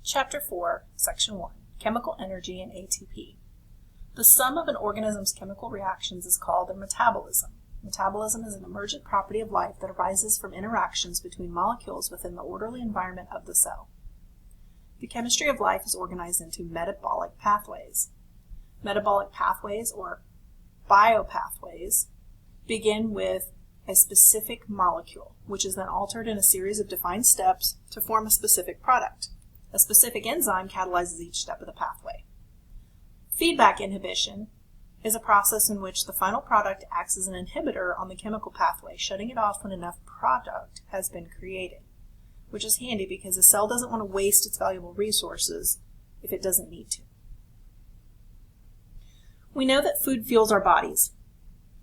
Chapter 4, Section 1, Chemical Energy and ATP. The sum of an organism's chemical reactions is called their metabolism. Metabolism is an emergent property of life that arises from interactions between molecules within the orderly environment of the cell. The chemistry of life is organized into metabolic pathways. Metabolic pathways, or biopathways, begin with a specific molecule, which is then altered in a series of defined steps to form a specific product. A specific enzyme catalyzes each step of the pathway. Feedback inhibition is a process in which the final product acts as an inhibitor on the chemical pathway, shutting it off when enough product has been created, which is handy because a cell doesn't want to waste its valuable resources if it doesn't need to. We know that food fuels our bodies,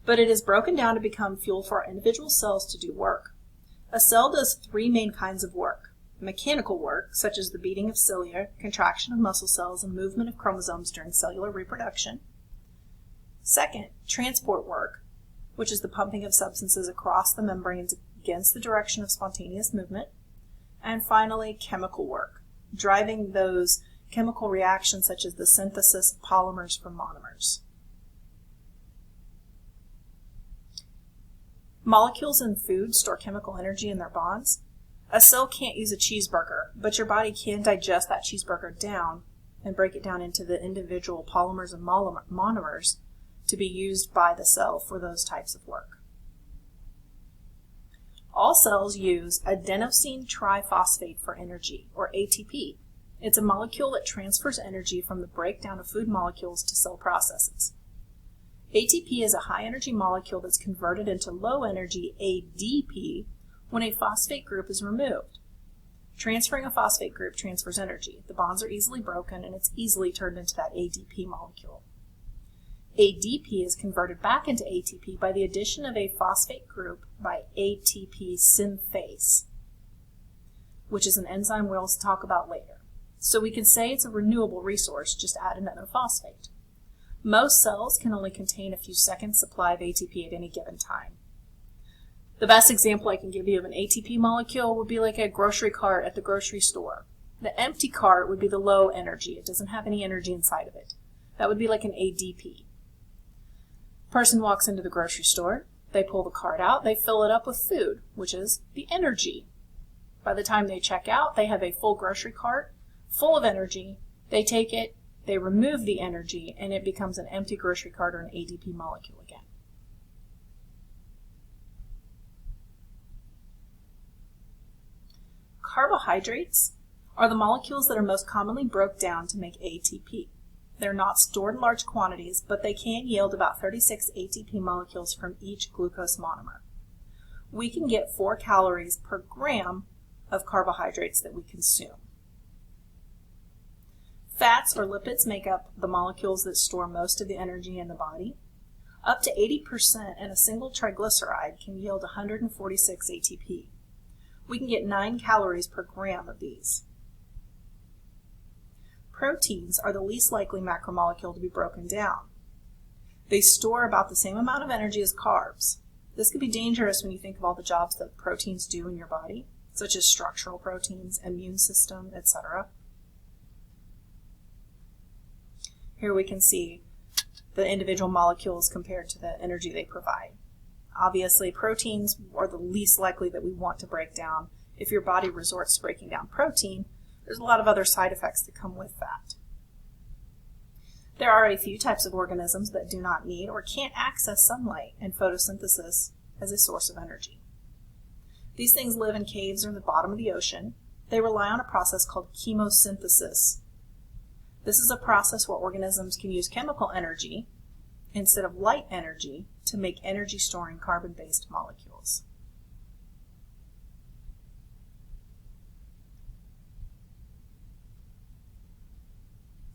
but it is broken down to become fuel for our individual cells to do work. A cell does three main kinds of work. Mechanical work, such as the beating of cilia, contraction of muscle cells, and movement of chromosomes during cellular reproduction. Second, transport work, which is the pumping of substances across the membranes against the direction of spontaneous movement. And finally, chemical work, driving those chemical reactions such as the synthesis of polymers from monomers. Molecules in food store chemical energy in their bonds. A cell can't use a cheeseburger, but your body can digest that cheeseburger down and break it down into the individual polymers and monomers to be used by the cell for those types of work. All cells use adenosine triphosphate for energy, or ATP. It's a molecule that transfers energy from the breakdown of food molecules to cell processes. ATP is a high-energy molecule that's converted into low-energy ADP when a phosphate group is removed. Transferring a phosphate group transfers energy. The bonds are easily broken and it's easily turned into that ADP molecule. ADP is converted back into ATP by the addition of a phosphate group by ATP synthase, which is an enzyme we'll talk about later. So we can say it's a renewable resource, just add another phosphate. Most cells can only contain a few seconds' supply of ATP at any given time. The best example I can give you of an ATP molecule would be like a grocery cart at the grocery store. The empty cart would be the low energy. It doesn't have any energy inside of it. That would be like an ADP. Person walks into the grocery store, they pull the cart out, they fill it up with food, which is the energy. By the time they check out, they have a full grocery cart full of energy. They take it, they remove the energy, and it becomes an empty grocery cart or an ADP molecule again. Carbohydrates are the molecules that are most commonly broken down to make ATP. They're not stored in large quantities, but they can yield about 36 ATP molecules from each glucose monomer. We can get 4 calories per gram of carbohydrates that we consume. Fats or lipids make up the molecules that store most of the energy in the body. Up to 80% in a single triglyceride can yield 146 ATP. We can get 9 calories per gram of these. Proteins are the least likely macromolecule to be broken down. They store about the same amount of energy as carbs. This can be dangerous when you think of all the jobs that proteins do in your body, such as structural proteins, immune system, etc. Here we can see the individual molecules compared to the energy they provide. Obviously, proteins are the least likely that we want to break down. If your body resorts to breaking down protein, there's a lot of other side effects that come with that. There are a few types of organisms that do not need or can't access sunlight and photosynthesis as a source of energy. These things live in caves or in the bottom of the ocean. They rely on a process called chemosynthesis. This is a process where organisms can use chemical energy instead of light energy to make energy-storing carbon-based molecules.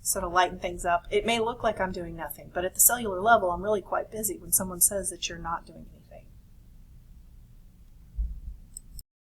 So to lighten things up, it may look like I'm doing nothing, but at the cellular level, I'm really quite busy when someone says that you're not doing anything.